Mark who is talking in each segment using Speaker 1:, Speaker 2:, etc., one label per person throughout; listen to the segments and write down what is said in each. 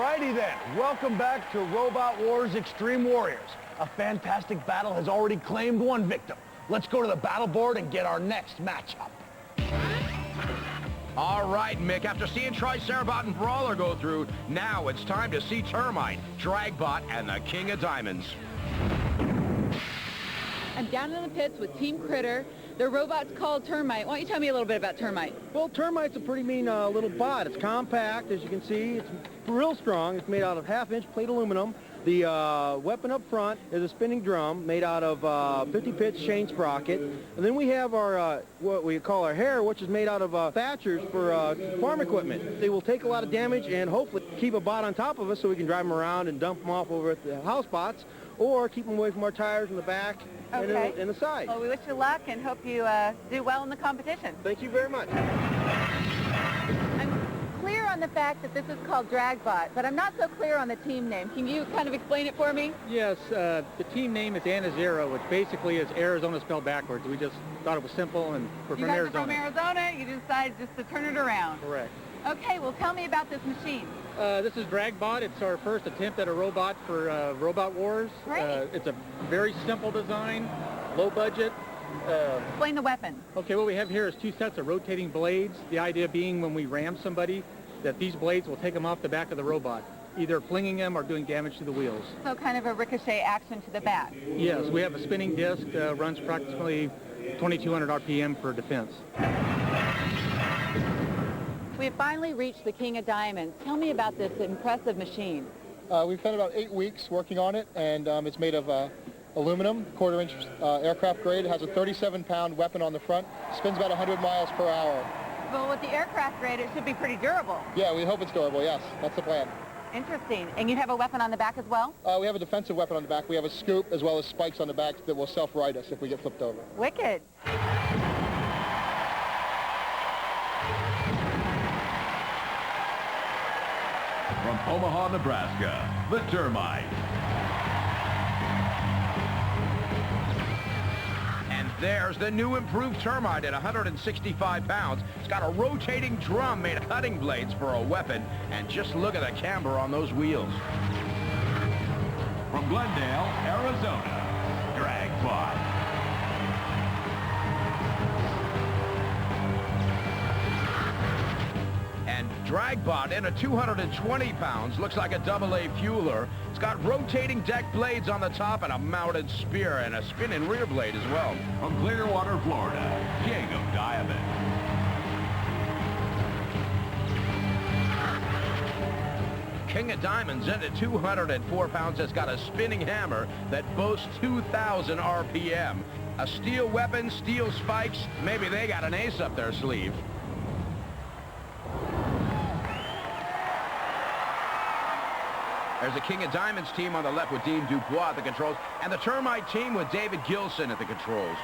Speaker 1: Alrighty then, welcome back to Robot Wars Extreme Warriors. A fantastic battle has already claimed one victim. Let's go to the battle board and get our next matchup.
Speaker 2: All right, Mick, after seeing Tricerabot and Brawler go through, now it's time to see Termite, Dragbot, and the King of Diamonds.
Speaker 3: I'm down in the pits with Team Critter. Their robot's called Termite. Why don't you tell me a little bit about Termite?
Speaker 4: Well, Termite's a pretty mean little bot. It's compact, as you can see. It's real strong. It's made out of half-inch plate aluminum. The weapon up front is a spinning drum made out of 50-pitch chain sprocket. And then we have our, what we call our hair, which is made out of thatchers for farm equipment. They will take a lot of damage and hopefully keep a bot on top of us so we can drive them around and dump them off over at the house bots, or keep them away from our tires in the back and in the side.
Speaker 3: Well, we wish you luck and hope you do well in the competition.
Speaker 4: Thank you very much.
Speaker 3: I'm clear on the fact that this is called Dragbot, but I'm not so clear on the team name. Can you kind of explain it for me?
Speaker 5: Yes, the team name is Anazero, which basically is Arizona spelled backwards. We just thought it was simple, and we're from Arizona.
Speaker 3: From Arizona, you decided just to turn it around.
Speaker 5: Correct.
Speaker 3: Okay, well, tell me about this machine.
Speaker 5: This is Dragbot. It's our first attempt at a robot for Robot Wars.
Speaker 3: Great.
Speaker 5: It's a very simple design, low budget.
Speaker 3: Explain the weapon.
Speaker 5: Okay, what we have here is two sets of rotating blades. The idea being when we ram somebody, that these blades will take them off the back of the robot, either flinging them or doing damage to the wheels.
Speaker 3: So kind of a ricochet action to the back.
Speaker 5: Yes, we have a spinning disc, runs approximately 2,200 RPM for defense.
Speaker 3: We have finally reached the King of Diamonds. Tell me about this impressive machine.
Speaker 6: We've spent about 8 weeks working on it, and it's made of aluminum, quarter-inch aircraft grade. It has a 37-pound weapon on the front. Spins about 100 miles per hour.
Speaker 3: Well, with the aircraft grade, it should be pretty durable.
Speaker 6: Yeah, we hope it's durable, yes. That's the plan.
Speaker 3: Interesting. And you have a weapon on the back as well?
Speaker 6: We have a defensive weapon on the back. We have a scoop as well as spikes on the back that will self-right us if we get flipped over.
Speaker 3: Wicked.
Speaker 7: From Omaha, Nebraska, the Termite.
Speaker 2: And there's the new improved Termite at 165 pounds. It's got a rotating drum made of cutting blades for a weapon. And just look at the camber on those wheels.
Speaker 7: From Glendale, Arizona, Dragbot.
Speaker 2: And Dragbot in at 220 pounds, looks like a AA fueler. It's got rotating deck blades on the top and a mounted spear and a spinning rear blade as well.
Speaker 7: From Clearwater, Florida, King of Diamonds.
Speaker 2: King of Diamonds in at 204 pounds has got a spinning hammer that boasts 2,000 RPM. A steel weapon, steel spikes, maybe they got an ace up their sleeve. There's the King of Diamonds team on the left with Dean Dubois at the controls, and the Termite team with David Gilson at the controls.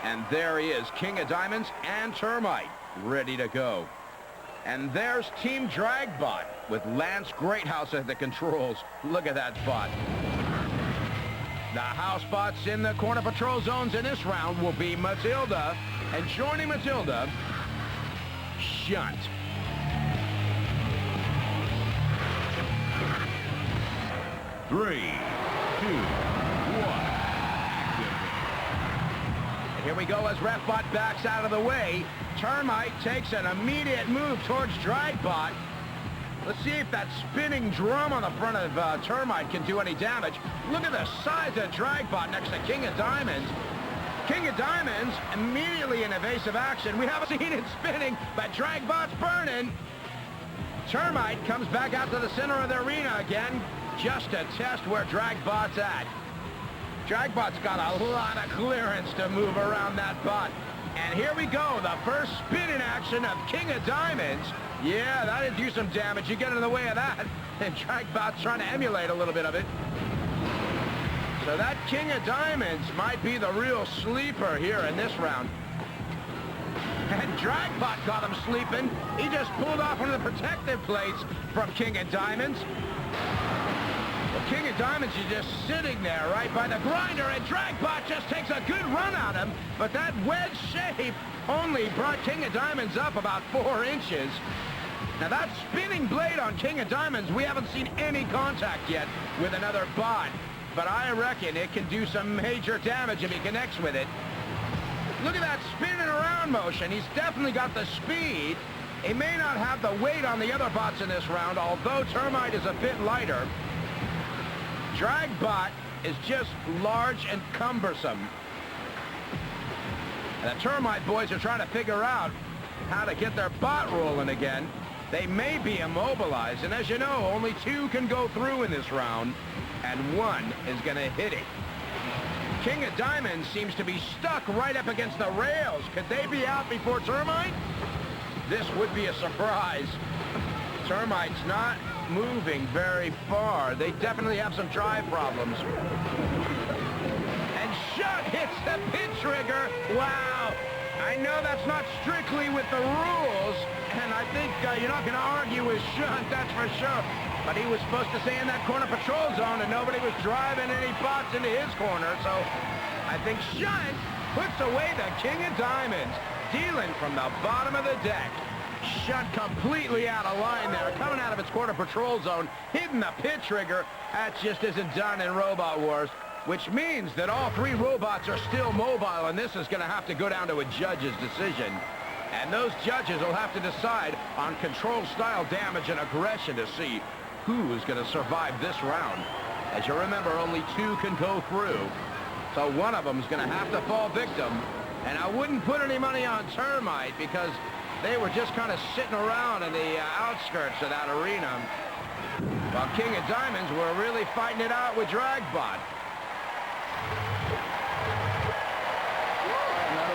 Speaker 2: And there he is, King of Diamonds and Termite, ready to go. And there's Team Dragbot with Lance Greathouse at the controls. Look at that bot. The house bots in the corner patrol zones in this round will be Matilda, and joining Matilda, Shunt.
Speaker 7: Three, two, one, activate.
Speaker 2: And here we go as Refbot backs out of the way. Termite takes an immediate move towards Dragbot. Let's see if that spinning drum on the front of Termite can do any damage. Look at the size of Dragbot next to King of Diamonds. King of Diamonds immediately in evasive action. We haven't seen it spinning, but Dragbot's burning. Termite comes back out to the center of the arena again, just to test where Dragbot's at. Dragbot's got a lot of clearance to move around that bot. And here we go, the first spin in action of King of Diamonds. Yeah, that'd do some damage. You get in the way of that. And Dragbot's trying to emulate a little bit of it. So that King of Diamonds might be the real sleeper here in this round. And Dragbot got him sleeping. He just pulled off one of the protective plates from King of Diamonds. Well, King of Diamonds is just sitting there right by the grinder, and Dragbot just takes a good run at him. But that wedge shape only brought King of Diamonds up about 4 inches. Now that spinning blade on King of Diamonds, we haven't seen any contact yet with another bot, but I reckon it can do some major damage if he connects with it. Look at that spinning around motion. He's definitely got the speed. He may not have the weight on the other bots in this round, although Termite is a bit lighter. Dragbot is just large and cumbersome. And the Termite boys are trying to figure out how to get their bot rolling again. They may be immobilized, and as you know, only 2 can go through in this round, and 1 is going to hit it. King of Diamonds seems to be stuck right up against the rails. Could they be out before Termite? This would be a surprise. Termite's not moving very far. They definitely have some drive problems. And Shunt hits the pit trigger. Wow. I know that's not strictly with the rules, and I think you're not going to argue with Shunt, that's for sure. But he was supposed to stay in that corner patrol zone, and nobody was driving any bots into his corner, so I think Shunt puts away the King of Diamonds, dealing from the bottom of the deck. Shunt completely out of line there, coming out of its corner patrol zone, hitting the pit trigger. That just isn't done in Robot Wars, which means that all 3 robots are still mobile, and this is going to have to go down to a judge's decision. And those judges will have to decide on control style damage and aggression to see who is going to survive this round. As you remember, only 2 can go through, so one of them is going to have to fall victim. And I wouldn't put any money on Termite because they were just kind of sitting around in the outskirts of that arena, while King of Diamonds were really fighting it out with Dragbot.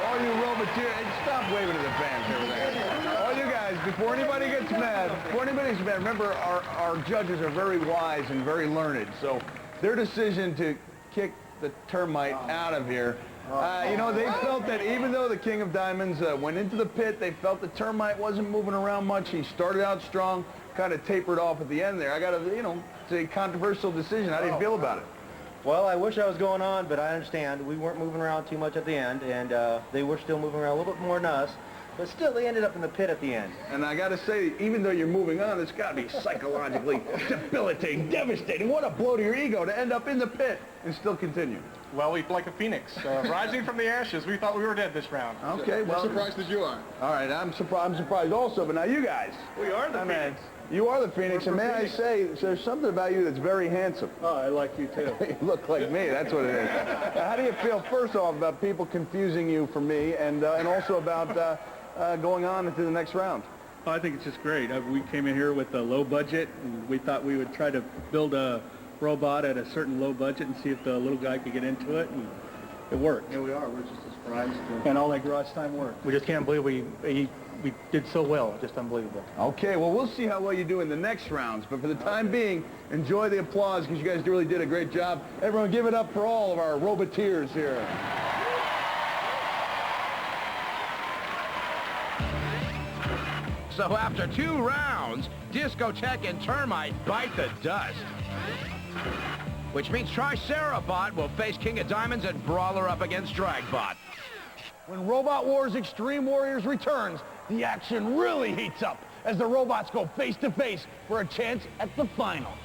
Speaker 1: All you Roboteers, stop waving to the fans over there. All you guys, before anybody gets mad, remember our judges are very wise and very learned, so their decision to kick the Termite out of here, you know, they felt that even though the King of Diamonds went into the pit, they felt the Termite wasn't moving around much. He started out strong, kind of tapered off at the end there. I got to, you know, it's a controversial decision. How do you feel about it?
Speaker 4: Well, I wish I was going on, but I understand. We weren't moving around too much at the end, and they were still moving around a little bit more than us. But still, they ended up in the pit at the end.
Speaker 1: And I got to say, even though you're moving on, it's got to be psychologically debilitating, devastating. What a blow to your ego to end up in the pit and still continue.
Speaker 8: Well, we like a phoenix, rising from the ashes. We thought we were dead this round.
Speaker 1: Okay, well,
Speaker 6: We're surprised as you are.
Speaker 1: all right, I'm surprised also, but now you guys.
Speaker 8: We are the phoenix.
Speaker 1: You are the Phoenix, and may I say, there's something about you that's very handsome.
Speaker 8: Oh, I like you too.
Speaker 1: You look like me, that's what it is. How do you feel, first off, about people confusing you for me, and also about going on into the next round?
Speaker 9: I think it's just great. We came in here with a low budget, and we thought we would try to build a robot at a certain low budget and see if the little guy could get into it, and it worked.
Speaker 8: Here we are. We're just surprised.
Speaker 9: And all that garage time worked.
Speaker 5: We just can't believe we did so well. Just unbelievable.
Speaker 1: Okay, well, we'll see how well you do in the next rounds, but for the time being, enjoy the applause because you guys really did a great job. Everyone give it up for all of our Roboteers here.
Speaker 2: So after 2 rounds, Discotheque and Termite bite the dust. Which means Tricerabot will face King of Diamonds and Brawler up against Dragbot.
Speaker 1: When Robot Wars Extreme Warriors returns, the action really heats up as the robots go face to face for a chance at the finals.